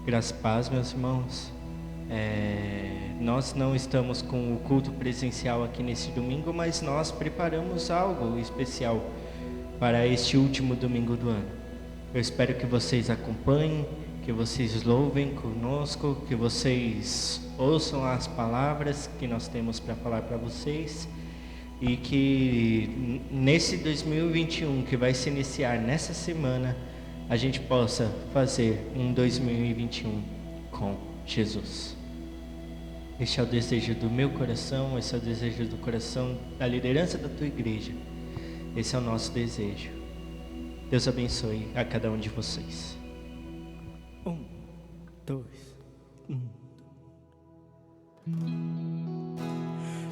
Graças e paz, meus irmãos. Nós não estamos com o culto presencial aqui nesse domingo, mas nós preparamos algo especial para este último domingo do ano. Eu espero que vocês acompanhem, que vocês louvem conosco, que vocês ouçam as palavras que nós temos para falar para vocês e que nesse 2021 que vai se iniciar nessa semana, a gente possa fazer um 2021 com Jesus. Este é o desejo do meu coração, esse é o desejo do coração da liderança da tua igreja. Esse é o nosso desejo. Deus abençoe a cada um de vocês. 1, 2, 1.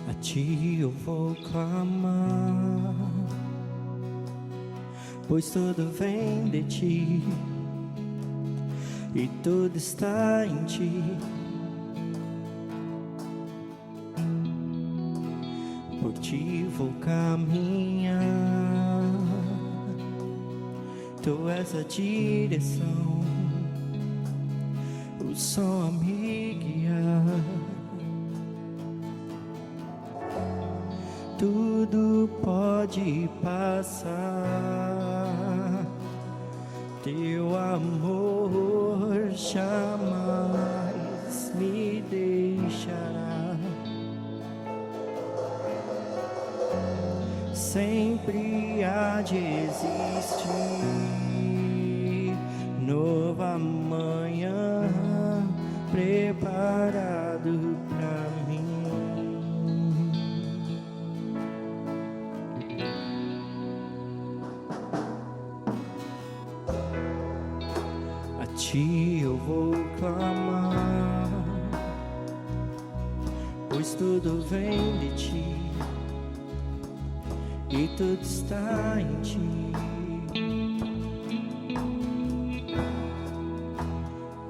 A ti eu vou clamar, pois tudo vem de ti e tudo está em ti. Por ti vou caminhar, tu és a direção, o som a me guiar. Tudo pode passar, teu amor jamais me deixará. Sempre há de existir nova manhã preparado pra mim. A ti eu vou clamar, pois tudo vem de ti e tudo está em ti.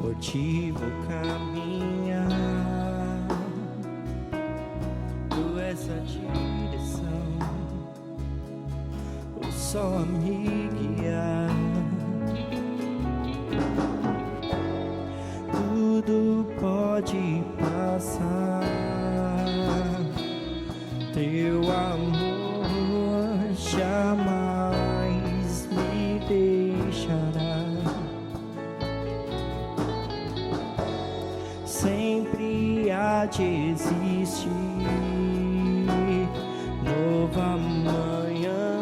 Por ti vou caminhar, tu és a direção, o sol a me guiar. Tudo pode passar, teu amor jamais me deixará. Sempre há de existir nova manhã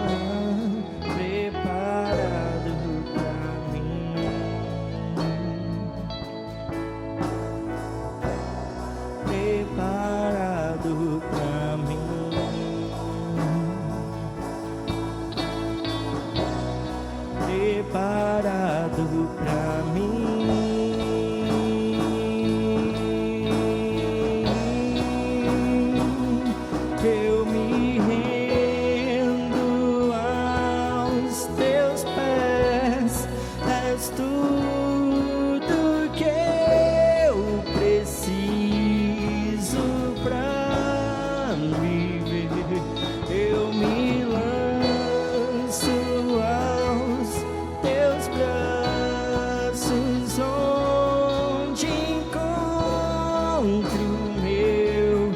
preparado pra mim. Preparado pra mim. Preparado pra mim. Eu me rendo aos teus pés, és tudo que eu preciso pra viver. Eu me lanço aos teus braços, onde encontro meu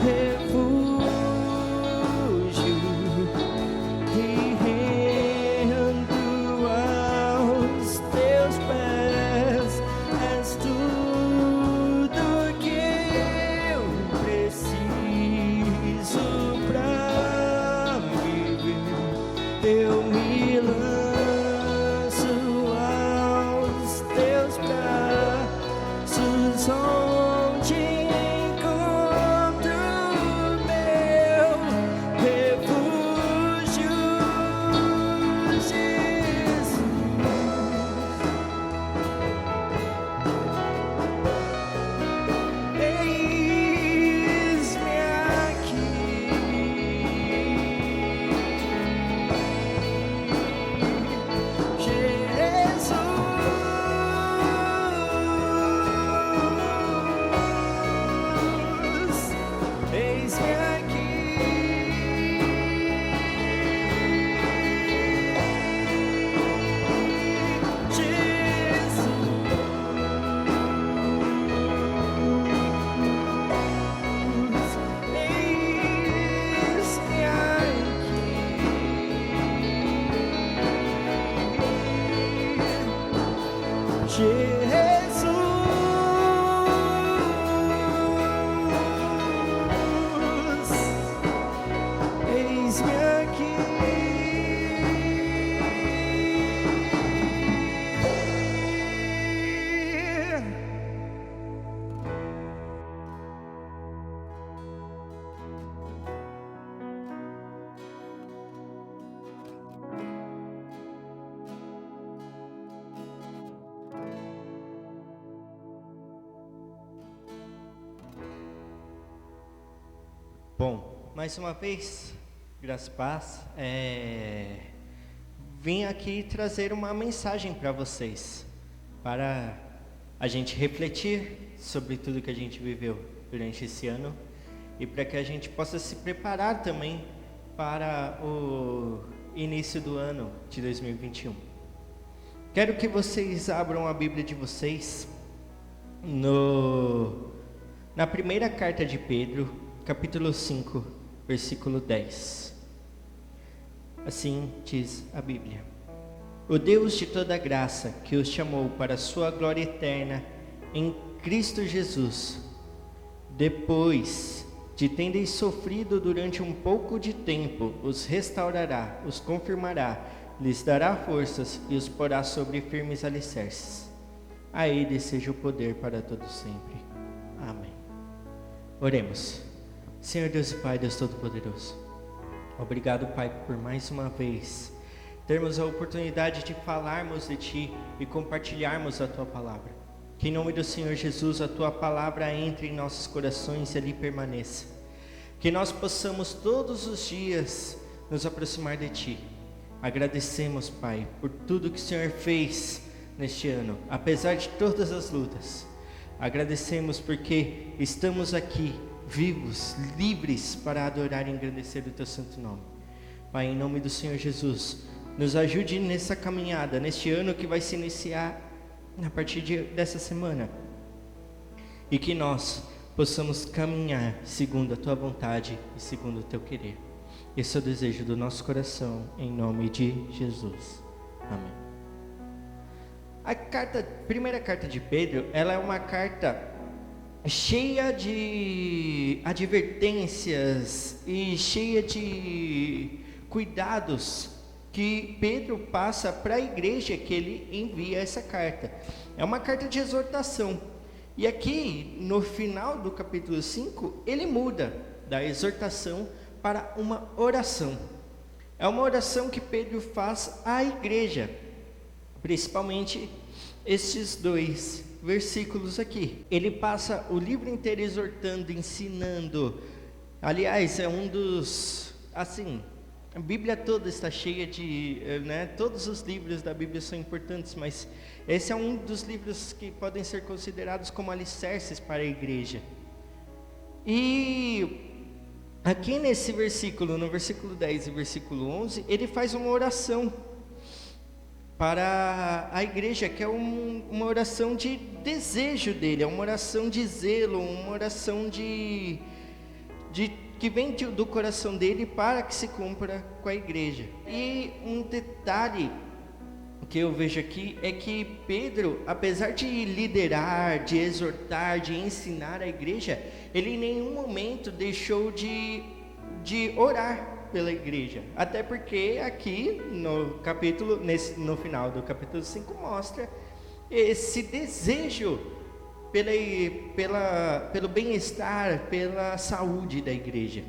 refúgio, e rendo aos teus pés, és tudo que eu preciso pra viver. Eu me lanço aos teus braços, onde encontro meu refúgio, Jesus. Eis-me aqui. eis-me aqui. Bom, mais uma vez, graças e paz, vim aqui trazer uma mensagem para vocês, para a gente refletir sobre tudo que a gente viveu durante esse ano e para que a gente possa se preparar também para o início do ano de 2021. Quero que vocês abram a Bíblia de vocês na primeira carta de Pedro, capítulo 5, versículo 10. Assim diz a Bíblia: O Deus de toda graça, que os chamou para a sua glória eterna em Cristo Jesus, depois de tendeis sofrido durante um pouco de tempo, os restaurará, os confirmará, lhes dará forças e os porá sobre firmes alicerces. A Ele seja o poder para todo sempre. Amém. Oremos. Senhor Deus e Pai, Deus Todo-Poderoso, obrigado, Pai, por mais uma vez termos a oportunidade de falarmos de Ti e compartilharmos a Tua palavra. Que em nome do Senhor Jesus a Tua palavra entre em nossos corações e ali permaneça. Que nós possamos todos os dias nos aproximar de Ti. Agradecemos, Pai, por tudo que o Senhor fez neste ano, apesar de todas as lutas. Agradecemos porque estamos aqui, vivos, livres para adorar e engrandecer o Teu santo nome. Pai, em nome do Senhor Jesus, nos ajude nessa caminhada, neste ano que vai se iniciar a partir dessa semana, e que nós possamos caminhar segundo a Tua vontade e segundo o Teu querer. Esse é o desejo do nosso coração, em nome de Jesus. Amém. A primeira carta de Pedro, ela é uma carta cheia de advertências e cheia de cuidados que Pedro passa para a igreja que ele envia essa carta. É uma carta de exortação. E aqui, no final do capítulo 5, ele muda da exortação para uma oração. É uma oração que Pedro faz à igreja, principalmente estes dois versículos aqui. Ele passa o livro inteiro exortando, ensinando. Aliás, é um dos, assim, a Bíblia toda está cheia de, todos os livros da Bíblia são importantes, mas esse é um dos livros que podem ser considerados como alicerces para a igreja. E aqui nesse versículo, no versículo 10 e versículo 11, ele faz uma oração para a igreja, que é uma oração de desejo dele, é uma oração de zelo, uma oração que vem do coração dele para que se cumpra com a igreja. E um detalhe que eu vejo aqui é que Pedro, apesar de liderar, de exortar, de ensinar a igreja, ele em nenhum momento deixou de orar pela igreja, até porque aqui no capítulo, no final do capítulo 5 mostra esse desejo pelo bem-estar, pela saúde da igreja.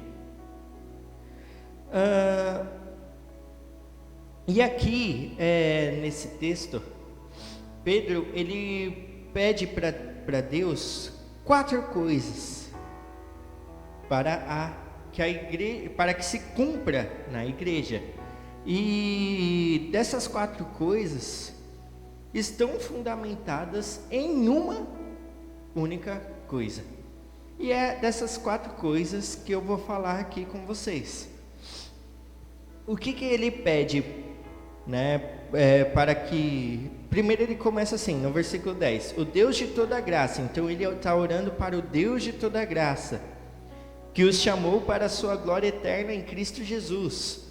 E aqui, nesse texto, Pedro, ele pede para Deus 4 coisas para que se cumpra na igreja. E dessas 4 coisas estão fundamentadas em uma única coisa. E é dessas 4 coisas que eu vou falar aqui com vocês. O que ele pede, para que... Primeiro ele começa assim, no versículo 10. O Deus de toda graça. Então ele está orando para o Deus de toda graça, que os chamou para a sua glória eterna em Cristo Jesus.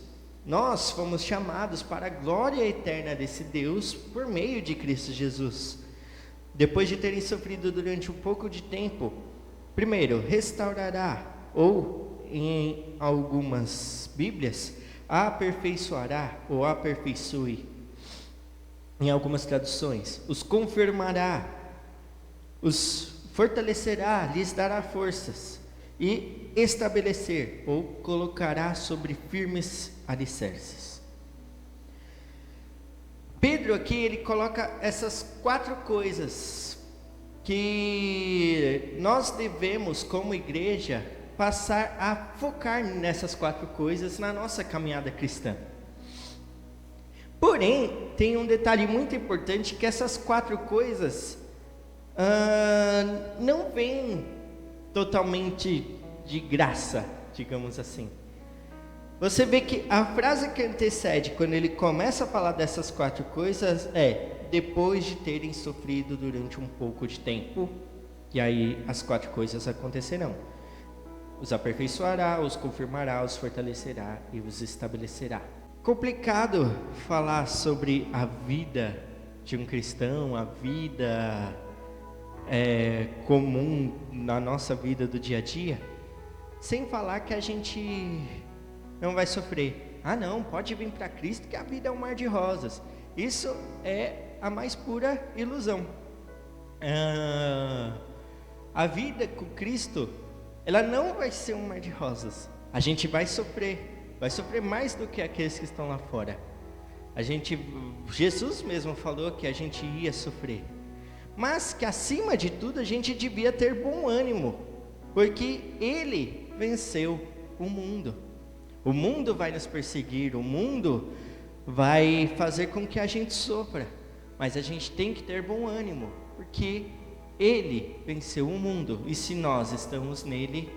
Nós fomos chamados para a glória eterna desse Deus por meio de Cristo Jesus. Depois de terem sofrido durante um pouco de tempo, primeiro, restaurará, ou em algumas Bíblias, aperfeiçoará ou aperfeiçoe. Em algumas traduções, os confirmará, os fortalecerá, lhes dará forças e estabelecer ou colocará sobre firmes alicerces. Pedro aqui ele coloca essas 4 coisas que nós devemos como igreja passar a focar nessas 4 coisas na nossa caminhada cristã. Porém, tem um detalhe muito importante, que essas 4 coisas não vêm totalmente de graça, digamos assim. Você vê que a frase que antecede, quando ele começa a falar dessas 4 coisas, é depois de terem sofrido durante um pouco de tempo, e aí as 4 coisas acontecerão. Os aperfeiçoará, os confirmará, os fortalecerá e os estabelecerá. Complicado falar sobre a vida de um cristão, a vida comum na nossa vida do dia a dia, sem falar que a gente não vai sofrer. Ah não, pode vir para Cristo que a vida é um mar de rosas. Isso é a mais pura ilusão. A vida com Cristo, ela não vai ser um mar de rosas. A gente vai sofrer mais do que aqueles que estão lá fora. Jesus mesmo falou que a gente ia sofrer, mas que acima de tudo a gente devia ter bom ânimo, porque Ele venceu o mundo. O mundo vai nos perseguir, o mundo vai fazer com que a gente sofra, mas a gente tem que ter bom ânimo, porque Ele venceu o mundo, e se nós estamos nele,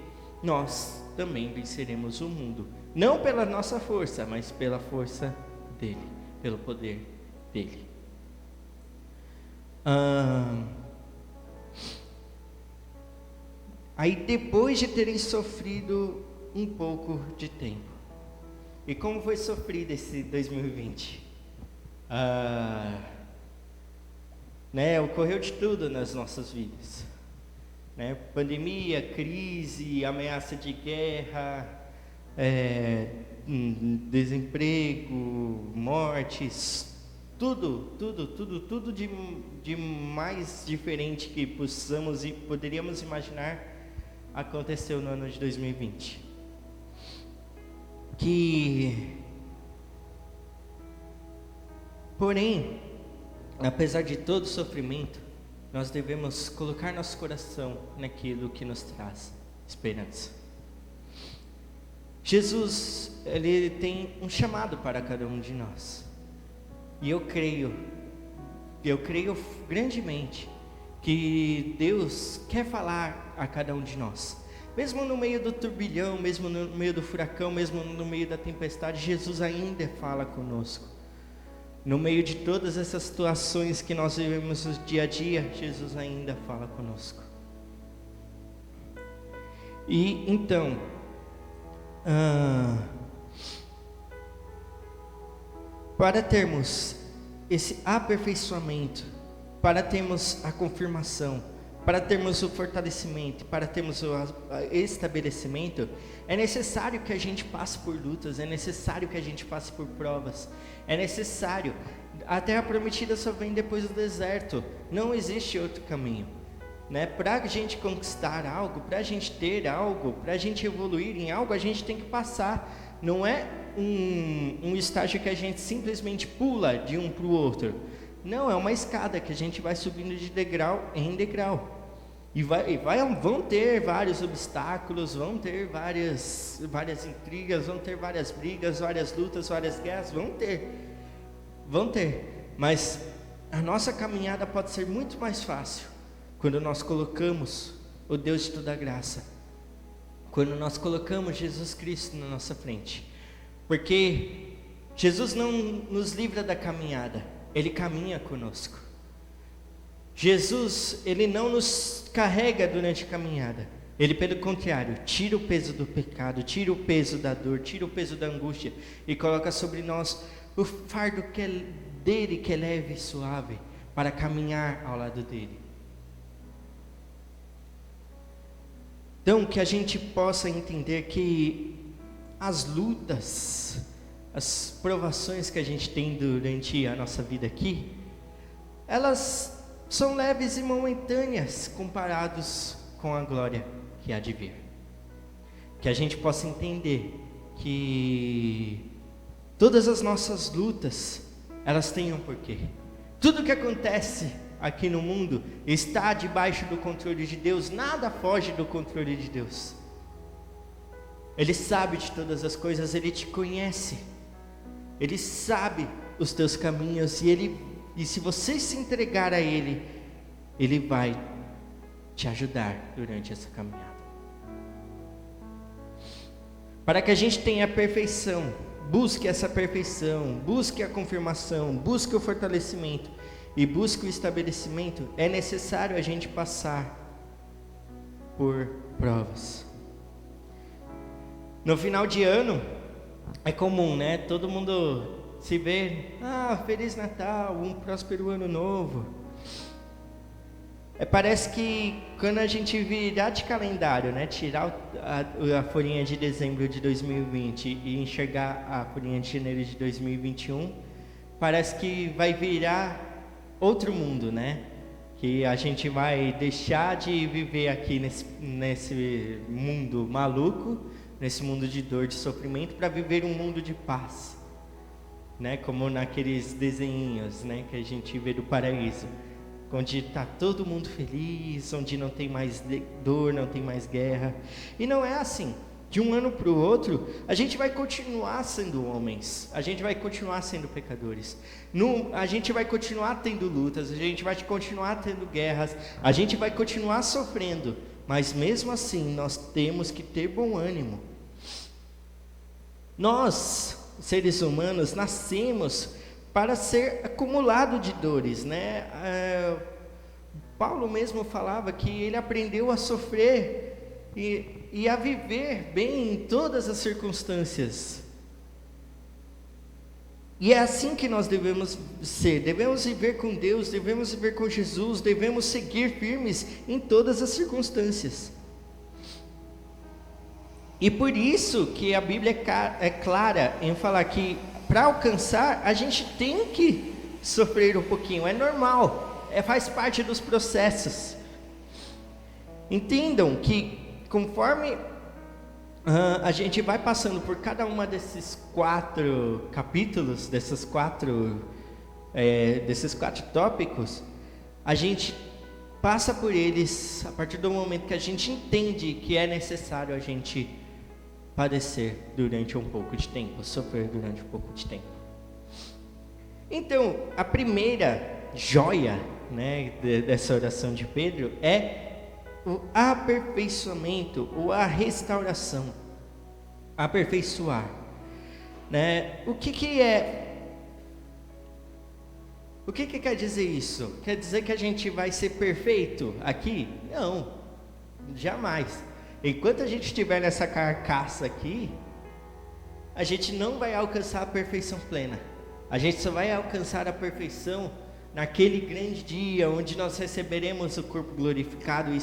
nós também venceremos o mundo. Não pela nossa força, mas pela força dele, pelo poder dele. Aí depois de terem sofrido um pouco de tempo, e como foi sofrido esse 2020? Ocorreu de tudo nas nossas vidas, pandemia, crise, ameaça de guerra, desemprego, mortes, tudo de mais diferente que possamos e poderíamos imaginar aconteceu no ano de 2020. Porém, apesar de todo o sofrimento, nós devemos colocar nosso coração naquilo que nos traz esperança. Jesus, Ele tem um chamado para cada um de nós. E eu creio grandemente que Deus quer falar a cada um de nós. Mesmo no meio do turbilhão, mesmo no meio do furacão, mesmo no meio da tempestade, Jesus ainda fala conosco. No meio de todas essas situações que nós vivemos no dia a dia, Jesus ainda fala conosco. E então, para termos esse aperfeiçoamento, para termos a confirmação, para termos o fortalecimento, para termos o estabelecimento, é necessário que a gente passe por lutas, é necessário que a gente passe por provas, é necessário. A terra prometida só vem depois do deserto, não existe outro caminho, Para a gente conquistar algo, para a gente ter algo, para a gente evoluir em algo, a gente tem que passar. Não é um estágio que a gente simplesmente pula de um para o outro. Não, é uma escada que a gente vai subindo de degrau em degrau. Vão ter vários obstáculos, vão ter várias intrigas, vão ter várias brigas, várias lutas, várias guerras, vão ter. Mas a nossa caminhada pode ser muito mais fácil quando nós colocamos o Deus de toda a graça, quando nós colocamos Jesus Cristo na nossa frente, porque Jesus não nos livra da caminhada, Ele caminha conosco. Jesus, Ele não nos carrega durante a caminhada, Ele, pelo contrário, tira o peso do pecado, tira o peso da dor, tira o peso da angústia e coloca sobre nós o fardo dele, que é leve e suave, para caminhar ao lado dele. Então, que a gente possa entender que as lutas, as provações que a gente tem durante a nossa vida aqui, elas são leves e momentâneas comparados com a glória que há de vir. Que a gente possa entender que todas as nossas lutas, elas têm um porquê. Tudo que acontece aqui no mundo está debaixo do controle de Deus, nada foge do controle de Deus. Ele sabe de todas as coisas, Ele te conhece, Ele sabe os teus caminhos, e se você se entregar a Ele, Ele vai te ajudar durante essa caminhada. Para que a gente tenha a perfeição, busque essa perfeição, busque a confirmação, busque o fortalecimento e busque o estabelecimento, é necessário a gente passar por provas. No final de ano, é comum, né? Todo mundo se vê, Feliz Natal, um próspero ano novo. Parece que quando a gente virar de calendário, né? Tirar a folhinha de dezembro de 2020 e enxergar a folhinha de janeiro de 2021, parece que vai virar outro mundo, né? Que a gente vai deixar de viver aqui nesse mundo maluco, nesse mundo de dor, de sofrimento, para viver um mundo de paz, né? Como naqueles desenhinhos, né? Que a gente vê do paraíso, onde está todo mundo feliz, onde não tem mais dor, não tem mais guerra. E não é assim. De um ano para o outro, a gente vai continuar sendo homens, a gente vai continuar sendo pecadores, a gente vai continuar tendo lutas, a gente vai continuar tendo guerras, a gente vai continuar sofrendo, mas mesmo assim nós temos que ter bom ânimo. Nós, seres humanos, nascemos para ser acumulado de dores, né? Paulo mesmo falava que ele aprendeu a sofrer e a viver bem em todas as circunstâncias. E é assim que nós devemos ser, devemos viver com Deus, devemos viver com Jesus, devemos seguir firmes em todas as circunstâncias. E por isso que a Bíblia é clara em falar que para alcançar, a gente tem que sofrer um pouquinho, é normal, faz parte dos processos. Entendam que conforme a gente vai passando por cada uma desses 4 capítulos, desses quatro tópicos, a gente passa por eles a partir do momento que a gente entende que é necessário a gente padecer durante um pouco de tempo, sofrer durante um pouco de tempo. Então, a primeira joia, né, dessa oração de Pedro é o aperfeiçoamento ou a restauração. Aperfeiçoar, né? O que quer dizer isso? Quer dizer que a gente vai ser perfeito aqui? Não, jamais. Enquanto a gente estiver nessa carcaça aqui, a gente não vai alcançar a perfeição plena. A gente só vai alcançar a perfeição naquele grande dia onde nós receberemos o corpo glorificado e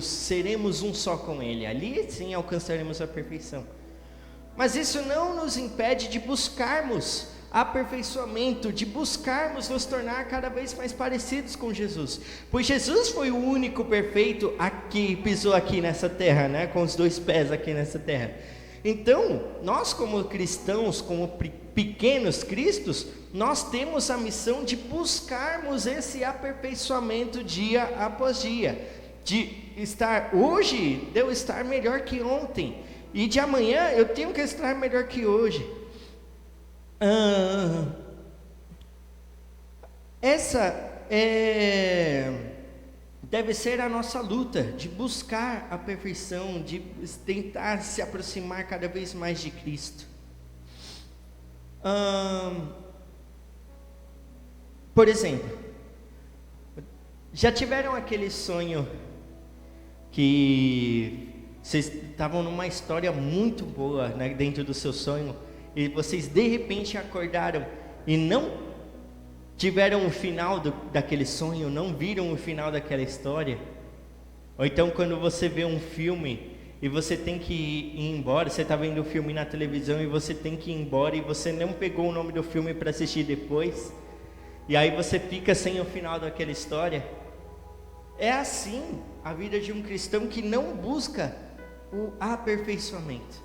seremos um só com Ele. Ali sim alcançaremos a perfeição. Mas isso não nos impede de buscarmos aperfeiçoamento, de buscarmos nos tornar cada vez mais parecidos com Jesus, pois Jesus foi o único perfeito que pisou aqui nessa terra, né? Com os 2 pés aqui nessa terra. Então, nós como cristãos, como pequenos cristos, nós temos a missão de buscarmos esse aperfeiçoamento dia após dia, de estar hoje, de eu estar melhor que ontem, e de amanhã eu tenho que estar melhor que hoje. Essa deve ser a nossa luta, de buscar a perfeição, de tentar se aproximar cada vez mais de Cristo. Por exemplo, já tiveram aquele sonho que vocês estavam numa história muito boa, né, dentro do seu sonho, e vocês de repente acordaram e não tiveram o final daquele sonho, não viram o final daquela história? Ou então quando você vê um filme e você tem que ir embora, você está vendo o filme na televisão e você tem que ir embora e você não pegou o nome do filme para assistir depois, e aí você fica sem o final daquela história. É assim a vida de um cristão que não busca o aperfeiçoamento.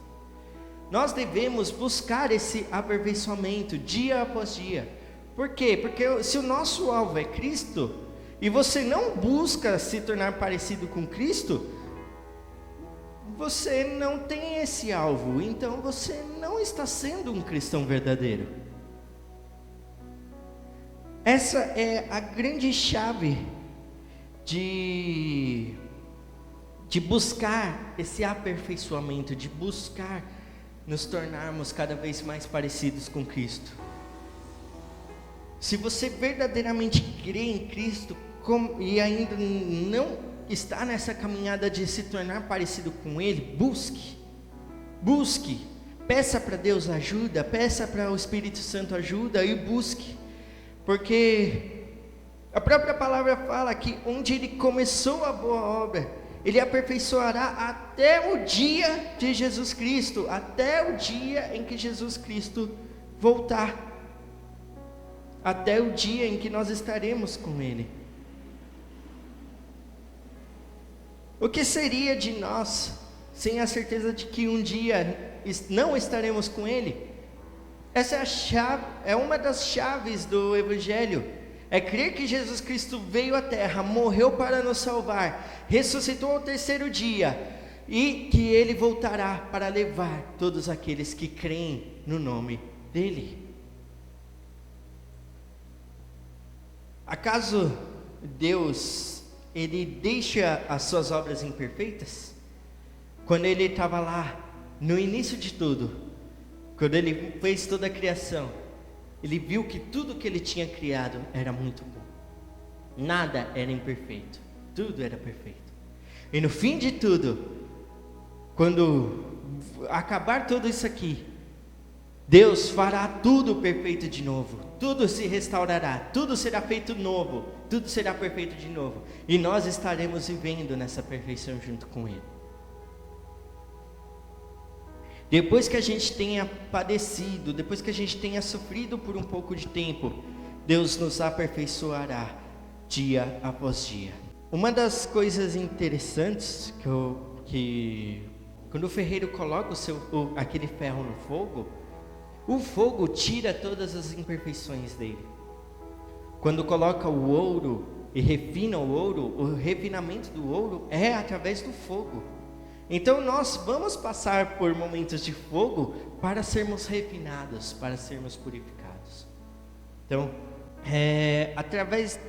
Nós devemos buscar esse aperfeiçoamento dia após dia. Por quê? Porque se o nosso alvo é Cristo, e você não busca se tornar parecido com Cristo, você não tem esse alvo, então você não está sendo um cristão verdadeiro. Essa é a grande chave de buscar esse aperfeiçoamento, de buscar nos tornarmos cada vez mais parecidos com Cristo. Se você verdadeiramente crê em Cristo e ainda não está nessa caminhada de se tornar parecido com Ele, busque, peça para Deus ajuda, peça para o Espírito Santo ajuda e busque, porque a própria palavra fala que onde Ele começou a boa obra, Ele aperfeiçoará até o dia de Jesus Cristo, até o dia em que Jesus Cristo voltar, até o dia em que nós estaremos com Ele. O que seria de nós sem a certeza de que um dia não estaremos com Ele? Essa é a chave, é uma das chaves do Evangelho. É crer que Jesus Cristo veio à terra, morreu para nos salvar, ressuscitou ao terceiro dia e que Ele voltará para levar todos aqueles que creem no nome dEle. Acaso Deus, Ele deixa as suas obras imperfeitas? Quando Ele estava lá, no início de tudo, quando Ele fez toda a criação, Ele viu que tudo que Ele tinha criado era muito bom. Nada era imperfeito, tudo era perfeito. E no fim de tudo, quando acabar tudo isso aqui, Deus fará tudo perfeito de novo, tudo se restaurará, tudo será feito novo, tudo será perfeito de novo, e nós estaremos vivendo nessa perfeição junto com Ele. Depois que a gente tenha padecido, depois que a gente tenha sofrido por um pouco de tempo, Deus nos aperfeiçoará dia após dia. Uma das coisas interessantes que quando o ferreiro coloca aquele ferro no fogo, o fogo tira todas as imperfeições dele. Quando coloca o ouro e refina o ouro, o refinamento do ouro é através do fogo. Então nós vamos passar por momentos de fogo para sermos refinados, para sermos purificados. Então, através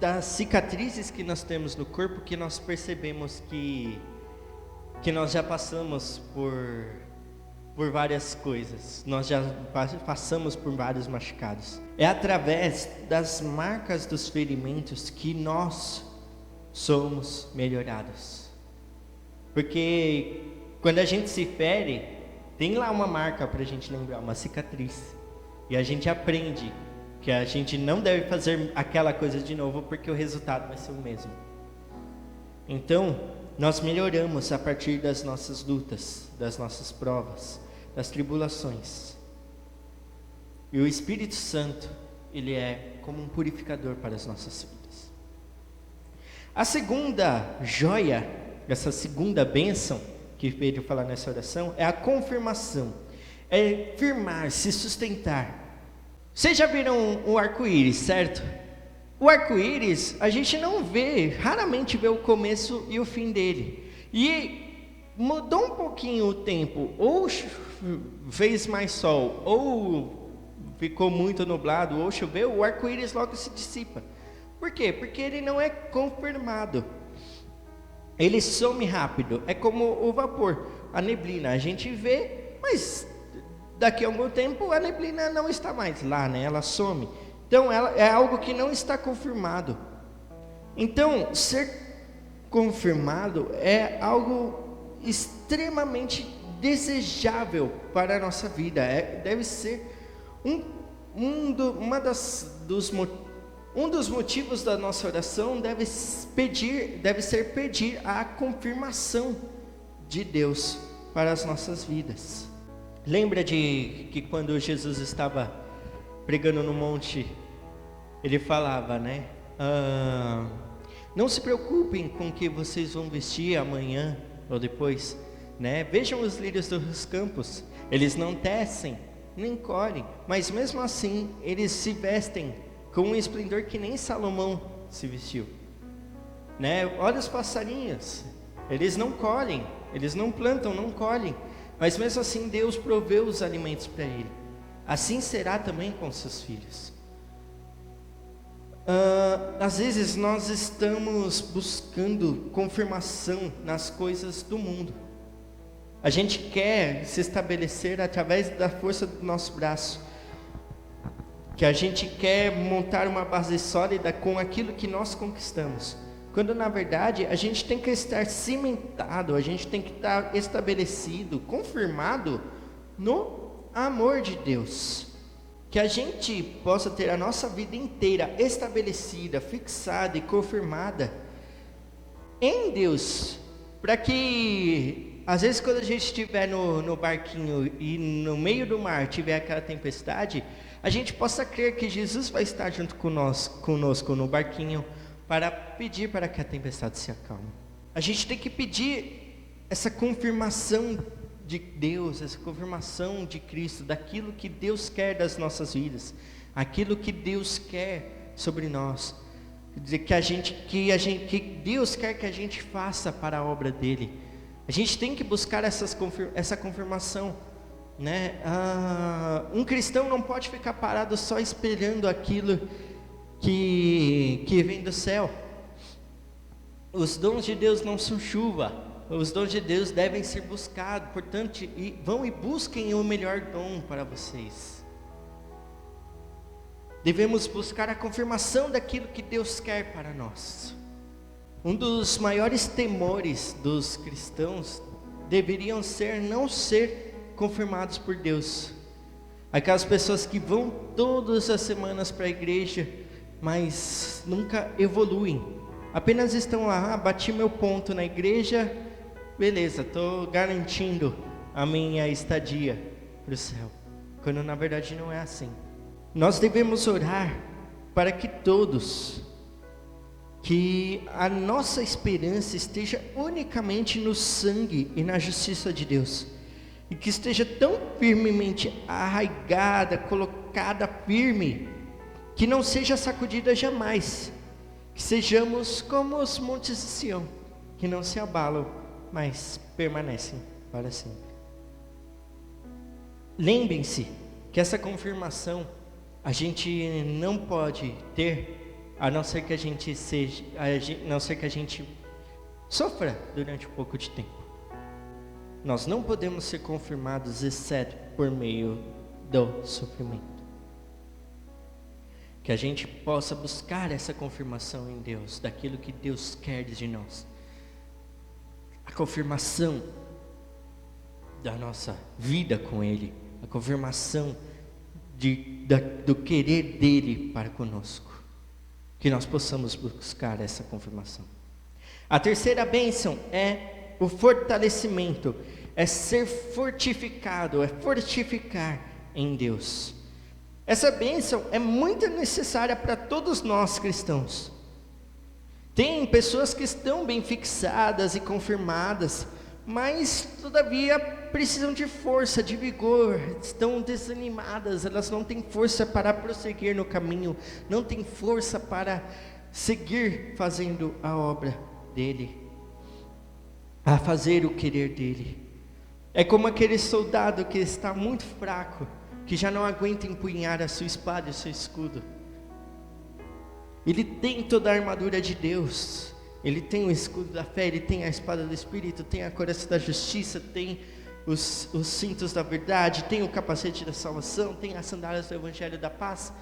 das cicatrizes que nós temos no corpo, que nós percebemos que nós já passamos por várias coisas, nós já passamos por vários machucados. É através das marcas dos ferimentos que nós somos melhorados. Porque quando a gente se fere, tem lá uma marca para a gente lembrar, uma cicatriz. E a gente aprende que a gente não deve fazer aquela coisa de novo, porque o resultado vai ser o mesmo. Então, nós melhoramos a partir das nossas lutas, das nossas provas, das tribulações. E o Espírito Santo, ele é como um purificador para as nossas vidas. A segunda joia, essa segunda bênção que Pedro fala nessa oração, é a confirmação. É firmar, se sustentar. Vocês já viram o arco-íris, certo? O arco-íris, a gente não vê, raramente vê o começo e o fim dele. E mudou um pouquinho o tempo, ou fez mais sol, ou ficou muito nublado, ou choveu, o arco-íris logo se dissipa. Por quê? Porque ele não é confirmado. Ele some rápido, é como o vapor, a neblina, a gente vê, mas daqui a algum tempo a neblina não está mais lá, né? Ela some. Então ela é algo que não está confirmado. Então ser confirmado é algo extremamente desejável para a nossa vida. Deve ser um dos motivos da nossa oração deve ser pedir a confirmação de Deus para as nossas vidas. Lembra de que quando Jesus estava pregando no monte, ele falava, né? Não se preocupem com o que vocês vão vestir amanhã ou depois, né? Vejam os lírios dos campos, eles não tecem, nem colhem, mas mesmo assim eles se vestem com um esplendor que nem Salomão se vestiu, né? Olha os passarinhos, eles não colhem, eles não plantam, não colhem, mas mesmo assim Deus proveu os alimentos para ele. Assim será também com seus filhos. Às vezes nós estamos buscando confirmação nas coisas do mundo. A gente quer se estabelecer através da força do nosso braço, que a gente quer montar uma base sólida com aquilo que nós conquistamos, quando na verdade a gente tem que estar cimentado, a gente tem que estar estabelecido, confirmado no amor de Deus. Que a gente possa ter a nossa vida inteira estabelecida, fixada e confirmada em Deus, para que às vezes quando a gente estiver no barquinho e no meio do mar tiver aquela tempestade, a gente possa crer que Jesus vai estar junto conosco no barquinho para pedir para que a tempestade se acalme. A gente tem que pedir essa confirmação de Deus, essa confirmação de Cristo, daquilo que Deus quer das nossas vidas, aquilo que Deus quer sobre nós, que Deus quer que a gente faça para a obra dele. A gente tem que buscar essa confirmação, né? Um cristão não pode ficar parado só esperando aquilo que vem do céu. Os dons de Deus não são chuva. Os dons de Deus devem ser buscados, portanto, vão e busquem o melhor dom para vocês. Devemos buscar a confirmação daquilo que Deus quer para nós. Um dos maiores temores dos cristãos deveriam ser não ser confirmados por Deus. Aquelas pessoas que vão todas as semanas para a igreja, mas nunca evoluem. Apenas estão lá, bati meu ponto na igreja, beleza, estou garantindo a minha estadia para o céu, quando na verdade não é assim. Nós devemos orar para que a nossa esperança esteja unicamente no sangue e na justiça de Deus, e que esteja tão firmemente arraigada, colocada firme, que não seja sacudida jamais, que sejamos como os montes de Sião, que não se abalam, mas permanecem para sempre. Lembrem-se que essa confirmação a gente não pode ter, a não ser que a gente sofra durante um pouco de tempo. Nós não podemos ser confirmados exceto por meio do sofrimento. Que a gente possa buscar essa confirmação em Deus, daquilo que Deus quer de nós. A confirmação da nossa vida com Ele, a confirmação do querer dEle para conosco, que nós possamos buscar essa confirmação. A terceira bênção é o fortalecimento, é ser fortificado, é fortificar em Deus. Essa bênção é muito necessária para todos nós cristãos. Tem pessoas que estão bem fixadas e confirmadas, mas todavia precisam de força, de vigor, estão desanimadas, elas não têm força para prosseguir no caminho, não têm força para seguir fazendo a obra dele, a fazer o querer dele. É como aquele soldado que está muito fraco, que já não aguenta empunhar a sua espada e o seu escudo. Ele tem toda a armadura de Deus, ele tem o escudo da fé, ele tem a espada do Espírito, tem a couraça da justiça, tem os cintos da verdade, tem o capacete da salvação, tem as sandálias do evangelho da paz,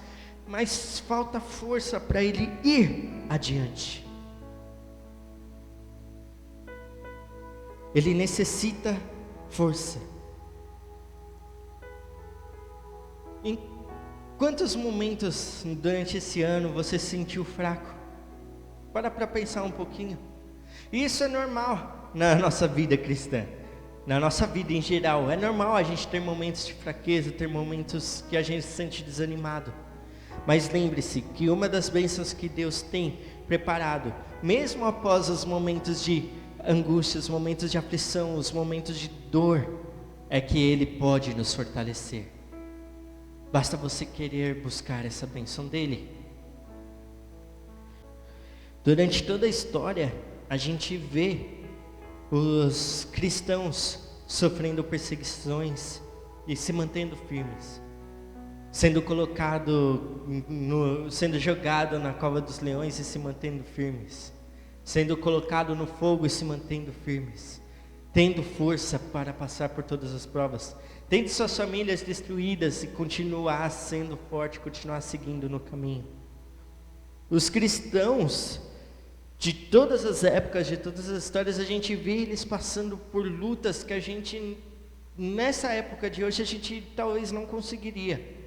mas falta força para ele ir adiante. Ele necessita força. Em quantos momentos durante esse ano você se sentiu fraco? Para pensar um pouquinho. Isso é normal na nossa vida cristã. na nossa vida em geral. É normal a gente ter momentos de fraqueza, ter momentos que a gente se sente desanimado. Mas lembre-se que uma das bênçãos que Deus tem preparado, mesmo após os momentos de angústia, os momentos de aflição, os momentos de dor, é que Ele pode nos fortalecer. Basta você querer buscar essa bênção dEle. Durante toda a história, a gente vê os cristãos sofrendo perseguições e se mantendo firmes, sendo jogado na cova dos leões e se mantendo firmes, sendo colocado no fogo e se mantendo firmes, tendo força para passar por todas as provas, tendo suas famílias destruídas e continuar sendo forte, continuar seguindo no caminho. Os cristãos de todas as épocas, de todas as histórias, a gente vê eles passando por lutas que a gente, nessa época de hoje, a gente talvez não conseguiria.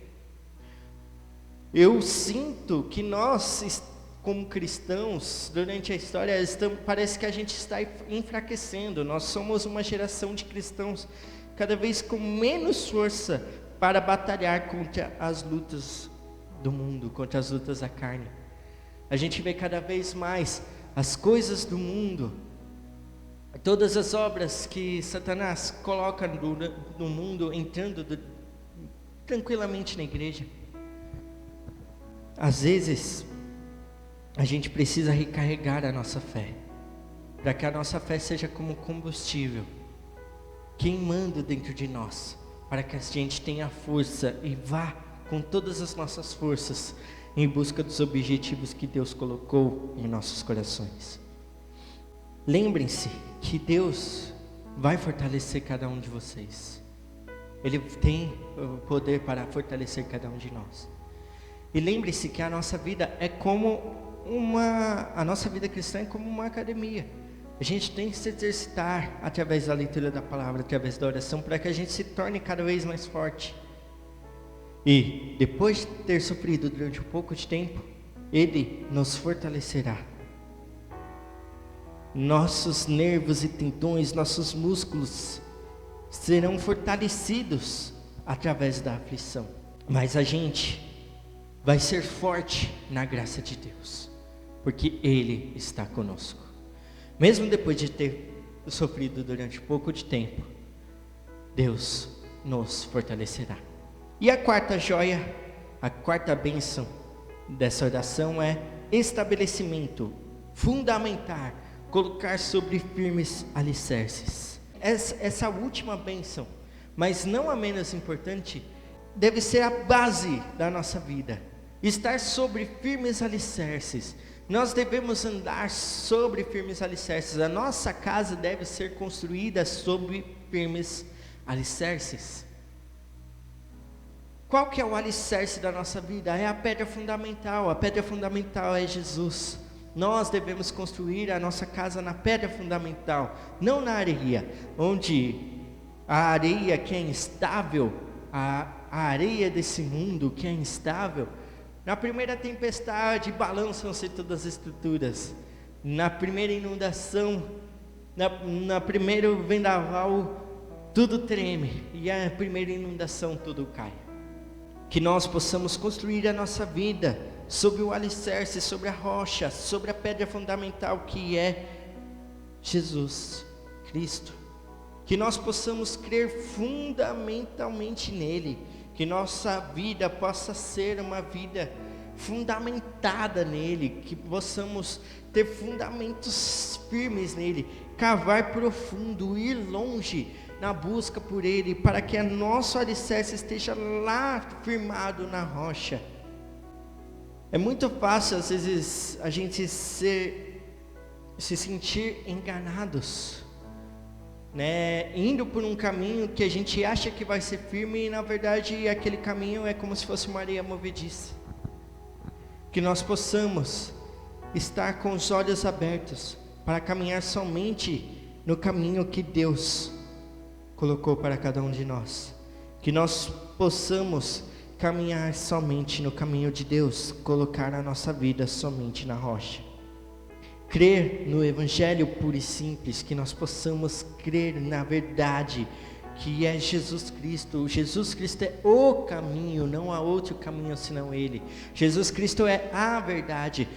Eu sinto que nós, como cristãos, durante a história, parece que a gente está enfraquecendo. Nós somos uma geração de cristãos cada vez com menos força para batalhar contra as lutas do mundo, contra as lutas da carne. A gente vê cada vez mais as coisas do mundo, todas as obras que Satanás coloca no mundo, entrando tranquilamente na igreja. Às vezes, a gente precisa recarregar a nossa fé, para que a nossa fé seja como combustível, queimando dentro de nós, para que a gente tenha força e vá com todas as nossas forças em busca dos objetivos que Deus colocou em nossos corações. Lembrem-se que Deus vai fortalecer cada um de vocês. Ele tem o poder para fortalecer cada um de nós. E lembre-se que a nossa vida é como a nossa vida cristã é como uma academia. A gente tem que se exercitar através da leitura da palavra, através da oração, para que a gente se torne cada vez mais forte. E depois de ter sofrido durante um pouco de tempo, Ele nos fortalecerá. Nossos nervos e tendões, nossos músculos serão fortalecidos através da aflição. Mas a gente vai ser forte na graça de Deus, porque Ele está conosco. Mesmo depois de ter sofrido durante um pouco de tempo, Deus nos fortalecerá. E a quarta joia, a quarta bênção dessa oração é estabelecimento, fundamentar, colocar sobre firmes alicerces. Essa última bênção, mas não a menos importante, deve ser a base da nossa vida. Estar sobre firmes alicerces. Nós devemos andar sobre firmes alicerces. A nossa casa deve ser construída sobre firmes alicerces. Qual que é o alicerce da nossa vida? É a pedra fundamental. A pedra fundamental é Jesus. Nós devemos construir a nossa casa na pedra fundamental, não na areia, onde a areia que é instável, a areia desse mundo que é instável, na primeira tempestade balançam-se todas as estruturas, na primeira inundação, na primeiro vendaval, tudo treme, e a primeira inundação tudo cai. Que nós possamos construir a nossa vida sobre o alicerce, sobre a rocha, sobre a pedra fundamental que é Jesus Cristo. Que nós possamos crer fundamentalmente nele, que nossa vida possa ser uma vida fundamentada nele, que possamos ter fundamentos firmes nele, cavar profundo, ir longe na busca por Ele, para que a nosso alicerce esteja lá firmado na rocha. É muito fácil às vezes a gente se sentir enganados, né? Indo por um caminho que a gente acha que vai ser firme e na verdade aquele caminho é como se fosse uma areia movediça. Que nós possamos estar com os olhos abertos para caminhar somente no caminho que Deus colocou para cada um de nós. Que nós possamos caminhar somente no caminho de Deus, colocar a nossa vida somente na rocha. crer no Evangelho puro e simples, que nós possamos crer na verdade, que é Jesus Cristo. Jesus Cristo é o caminho, não há outro caminho senão Ele. Jesus Cristo é a verdade,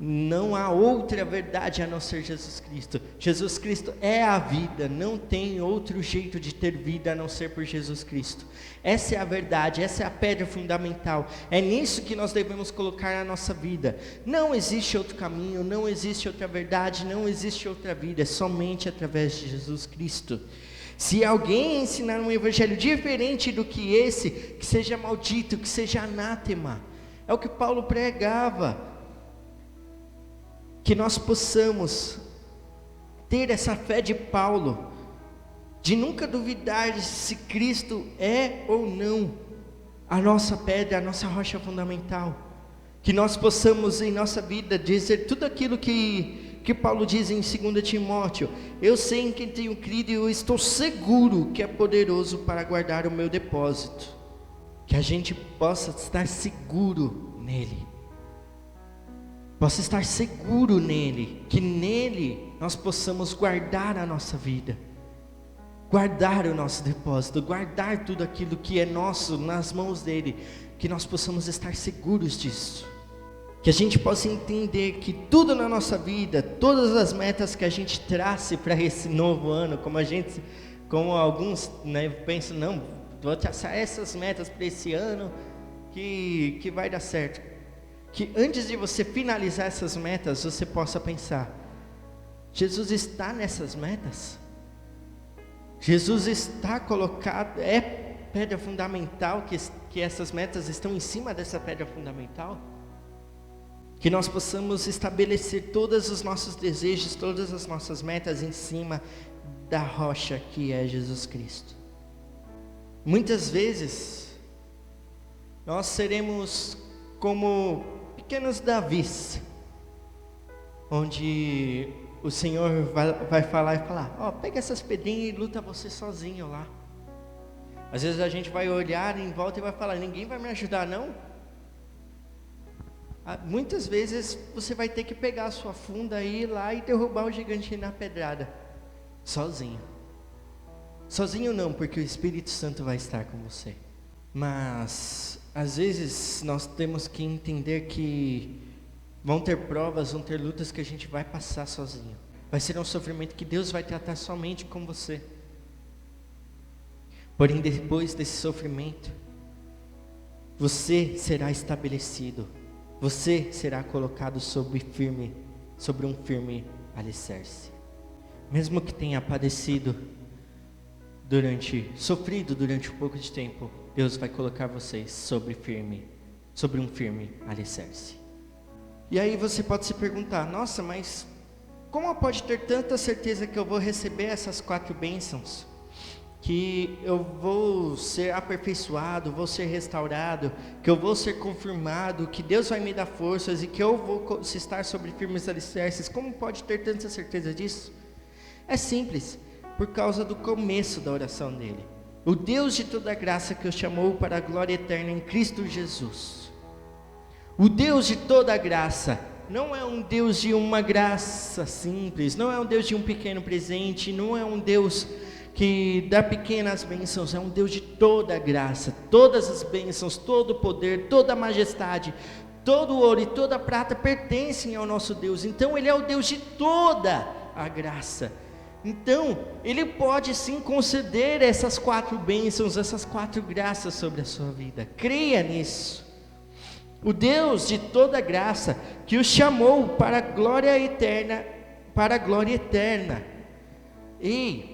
não há outra verdade a não ser Jesus Cristo. Jesus Cristo é a vida, não tem outro jeito de ter vida a não ser por Jesus Cristo. Essa é a verdade, essa é a pedra fundamental. É nisso que nós devemos colocar a nossa vida. Não existe outro caminho, não existe outra verdade, não existe outra vida, é somente através de Jesus Cristo. Se alguém ensinar um evangelho diferente do que esse, que seja maldito, que seja anátema. É o que Paulo pregava. Que nós possamos ter essa fé de Paulo, de nunca duvidar se Cristo é ou não a nossa pedra, a nossa rocha fundamental. Que nós possamos em nossa vida dizer tudo aquilo que Paulo diz em 2 Timóteo. Eu sei em quem tenho crido e eu estou seguro que é poderoso para guardar o meu depósito. Que a gente possa estar seguro nele. Possa estar seguro nele, que nele nós possamos guardar a nossa vida, guardar o nosso depósito, guardar tudo aquilo que é nosso nas mãos dele, que nós possamos estar seguros disso, que a gente possa entender que tudo na nossa vida, todas as metas que a gente trace para esse novo ano, como alguns pensam, não, vou traçar essas metas para esse ano, que vai dar certo. Que antes de você finalizar essas metas, você possa pensar, Jesus está nessas metas? Jesus está colocado, é pedra fundamental, que essas metas estão em cima dessa pedra fundamental? Que nós possamos estabelecer todos os nossos desejos, todas as nossas metas em cima da rocha que é Jesus Cristo. Muitas vezes, nós seremos como pequenos Davis, onde o Senhor vai falar, pega essas pedrinhas e luta você sozinho lá. Às vezes a gente vai olhar em volta e vai falar, ninguém vai me ajudar não? Muitas vezes você vai ter que pegar a sua funda e ir lá e derrubar o gigante na pedrada, sozinho. Sozinho não, porque o Espírito Santo vai estar com você. Mas às vezes nós temos que entender que vão ter provas, vão ter lutas que a gente vai passar sozinho. Vai ser um sofrimento que Deus vai tratar somente com você. Porém, depois desse sofrimento, você será estabelecido. Você será colocado sobre um firme alicerce. Mesmo que tenha padecido sofrido durante um pouco de tempo, Deus vai colocar vocês sobre um firme alicerce. E aí você pode se perguntar, nossa, mas como eu posso ter tanta certeza que eu vou receber essas 4 bênçãos? Que eu vou ser aperfeiçoado, vou ser restaurado, que eu vou ser confirmado, que Deus vai me dar forças e que eu vou estar sobre firmes alicerces. Como pode ter tanta certeza disso? É simples, por causa do começo da oração dele. O Deus de toda graça que os chamou para a glória eterna em Cristo Jesus. O Deus de toda graça não é um Deus de uma graça simples, não é um Deus de um pequeno presente, não é um Deus que dá pequenas bênçãos, é um Deus de toda graça. Todas as bênçãos, todo o poder, toda a majestade, todo o ouro e toda a prata pertencem ao nosso Deus. Então Ele é o Deus de toda a graça. Então, Ele pode sim conceder essas 4 bênçãos, essas 4 graças sobre a sua vida. Creia nisso. O Deus de toda graça, que os chamou para a glória eterna, E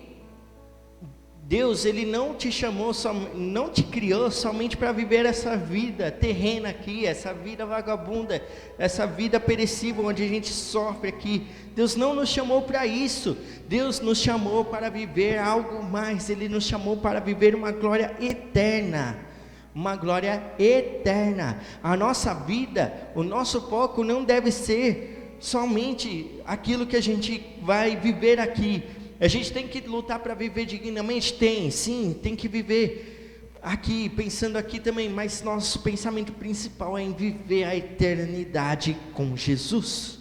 Deus, Ele não te chamou, não te criou somente para viver essa vida terrena aqui, essa vida vagabunda, essa vida perecível onde a gente sofre aqui. Deus não nos chamou para isso. Deus nos chamou para viver algo mais. Ele nos chamou para viver uma glória eterna. Uma glória eterna. A nossa vida, o nosso foco não deve ser somente aquilo que a gente vai viver aqui. A gente tem que lutar para viver dignamente? Tem que viver aqui, pensando aqui também, mas nosso pensamento principal é em viver a eternidade com Jesus.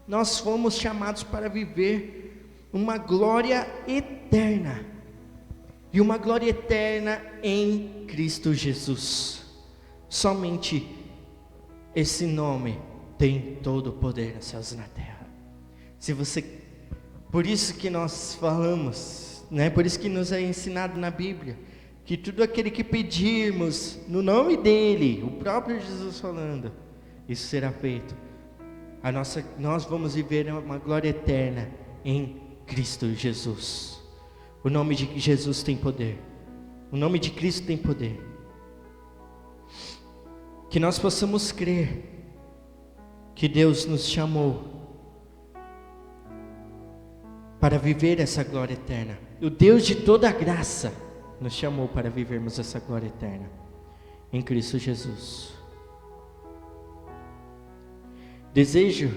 Nós fomos chamados para viver uma glória eterna. E uma glória eterna em Cristo Jesus. Somente esse nome tem todo o poder nos céus e na terra. Por isso que nós falamos, né? Por isso que nos é ensinado na Bíblia, que tudo aquele que pedirmos no nome dele, o próprio Jesus falando, isso será feito. Nós vamos viver uma glória eterna em Cristo Jesus. O nome de Jesus tem poder. O nome de Cristo tem poder. Que nós possamos crer que Deus nos chamou para viver essa glória eterna. O Deus de toda a graça nos chamou para vivermos essa glória eterna em Cristo Jesus. Desejo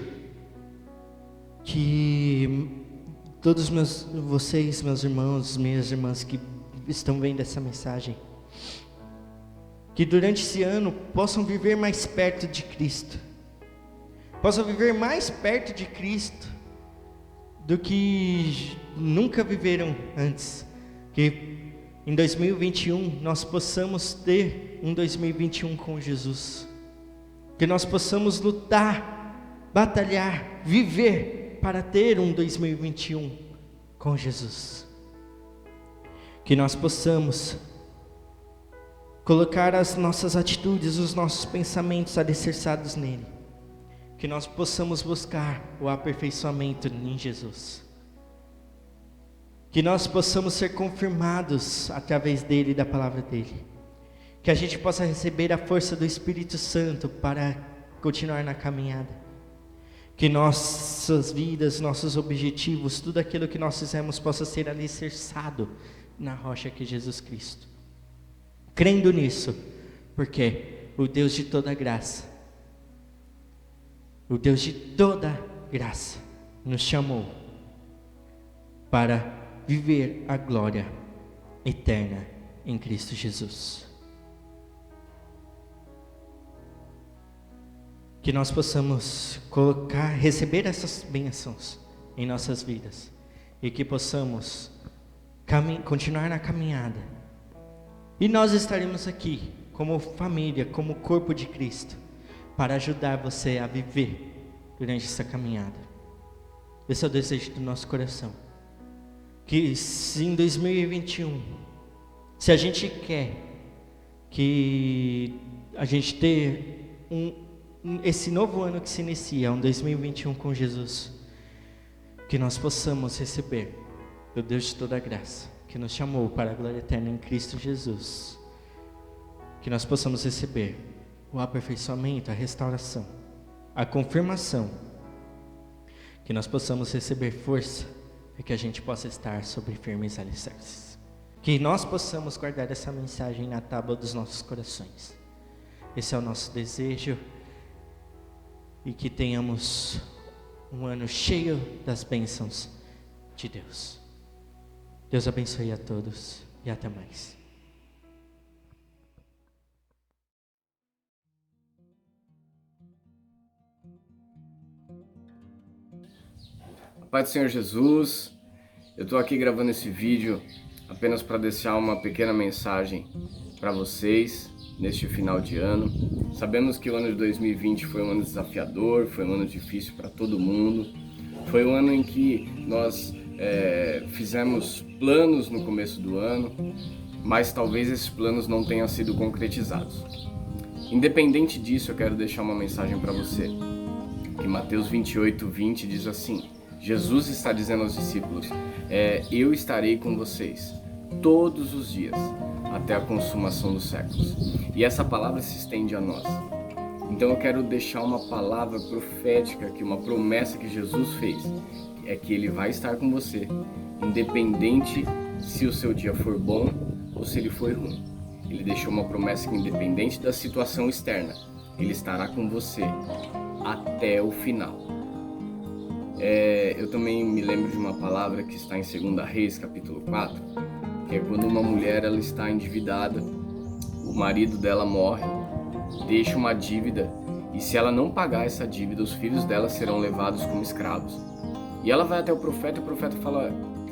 que todos vocês, meus irmãos, minhas irmãs que estão vendo essa mensagem, que durante esse ano possam viver mais perto de Cristo, possam viver mais perto de Cristo do que nunca viveram antes, que em 2021 nós possamos ter um 2021 com Jesus, que nós possamos lutar, batalhar, viver para ter um 2021 com Jesus. Que nós possamos colocar as nossas atitudes, os nossos pensamentos alicerçados nele. Que nós possamos buscar o aperfeiçoamento em Jesus. Que nós possamos ser confirmados através dele e da palavra dele. Que a gente possa receber a força do Espírito Santo para continuar na caminhada. Que nossas vidas, nossos objetivos, tudo aquilo que nós fizemos possa ser alicerçado na rocha que é Jesus Cristo. Crendo nisso, porque o Deus de toda graça, nos chamou para viver a glória eterna em Cristo Jesus. Que nós possamos receber essas bênçãos em nossas vidas e que possamos continuar na caminhada. E nós estaremos aqui como família, como corpo de Cristo, para ajudar você a viver durante essa caminhada. Esse é o desejo do nosso coração. Que se em 2021, se a gente quer que a gente ter esse novo ano que se inicia, um 2021 com Jesus, que nós possamos receber do Deus de toda a graça, que nos chamou para a glória eterna em Cristo Jesus, que nós possamos receber o aperfeiçoamento, a restauração, a confirmação, que nós possamos receber força e que a gente possa estar sobre firmes alicerces, que nós possamos guardar essa mensagem na tábua dos nossos corações. Esse é o nosso desejo. E que tenhamos um ano cheio das bênçãos de Deus. Deus abençoe a todos e até mais. Pai do Senhor Jesus, eu estou aqui gravando esse vídeo apenas para deixar uma pequena mensagem para vocês neste final de ano. Sabemos que o ano de 2020 foi um ano desafiador, foi um ano difícil para todo mundo. Foi um ano em que nós fizemos planos no começo do ano, mas talvez esses planos não tenham sido concretizados. Independente disso, eu quero deixar uma mensagem para você, que Mateus 28:20 diz assim: Jesus está dizendo aos discípulos, eu estarei com vocês todos os dias, até a consumação dos séculos. E essa palavra se estende a nós. Então eu quero deixar uma palavra profética, uma promessa que Jesus fez, é que Ele vai estar com você, independente se o seu dia for bom ou se ele for ruim. Ele deixou uma promessa que, independente da situação externa, Ele estará com você até o final. Eu também me lembro de uma palavra que está em 2 Reis, capítulo 4, que é quando uma mulher ela está endividada, o marido dela morre, deixa uma dívida e se ela não pagar essa dívida, os filhos dela serão levados como escravos. E ela vai até o profeta e o profeta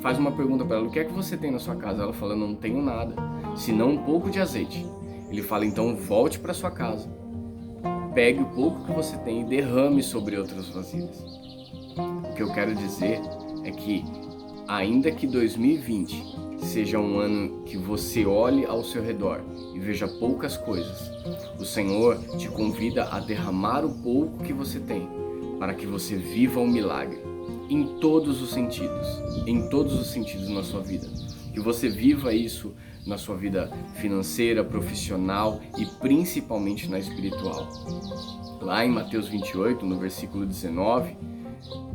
faz uma pergunta para ela: o que é que você tem na sua casa? Ela fala: não tenho nada, senão um pouco de azeite. Ele fala: então volte para sua casa, pegue o pouco que você tem e derrame sobre outras vasilhas. O que eu quero dizer é que, ainda que 2020 seja um ano que você olhe ao seu redor e veja poucas coisas, o Senhor te convida a derramar o pouco que você tem, para que você viva um milagre, em todos os sentidos na sua vida. Que você viva isso na sua vida financeira, profissional e principalmente na espiritual. Lá em Mateus 28, no versículo 19,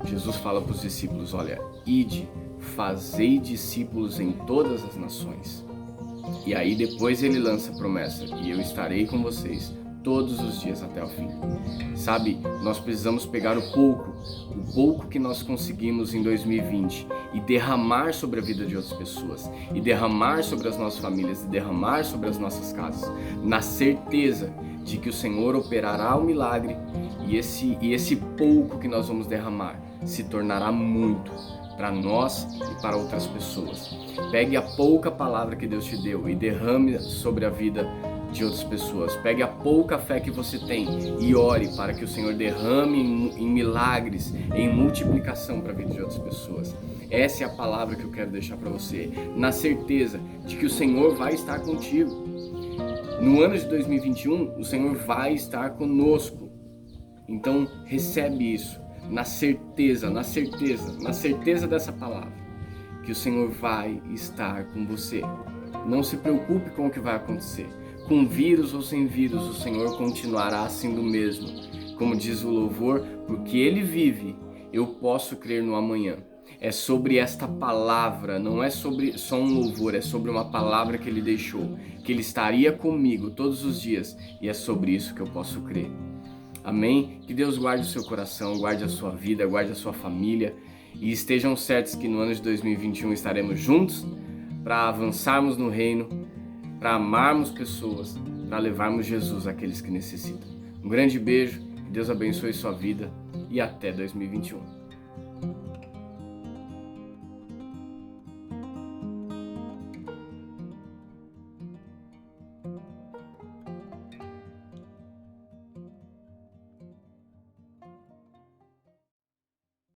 Jesus fala para os discípulos: olha, ide, fazei discípulos em todas as nações. E aí depois ele lança a promessa: e eu estarei com vocês todos os dias até o fim. Sabe, nós precisamos pegar o pouco que nós conseguimos em 2020 e derramar sobre a vida de outras pessoas, e derramar sobre as nossas famílias, e derramar sobre as nossas casas, na certeza de que o Senhor operará o milagre, e esse pouco que nós vamos derramar se tornará muito para nós e para outras pessoas. Pegue a pouca palavra que Deus te deu e derrame sobre a vida de outras pessoas. Pegue a pouca fé que você tem e ore para que o Senhor derrame em milagres, em multiplicação para a vida de outras pessoas. Essa é a palavra que eu quero deixar para você, na certeza de que o Senhor vai estar contigo. No ano de 2021, o Senhor vai estar conosco. Então, recebe isso, na certeza dessa palavra, que o Senhor vai estar com você. Não se preocupe com o que vai acontecer. Com vírus ou sem vírus, o Senhor continuará sendo o mesmo. Como diz o louvor, porque Ele vive, eu posso crer no amanhã. É sobre esta palavra, não é sobre só um louvor, é sobre uma palavra que Ele deixou, que Ele estaria comigo todos os dias, e é sobre isso que eu posso crer. Amém? Que Deus guarde o seu coração, guarde a sua vida, guarde a sua família, e estejam certos que no ano de 2021 estaremos juntos para avançarmos no reino, para amarmos pessoas, para levarmos Jesus àqueles que necessitam. Um grande beijo, que Deus abençoe sua vida e até 2021.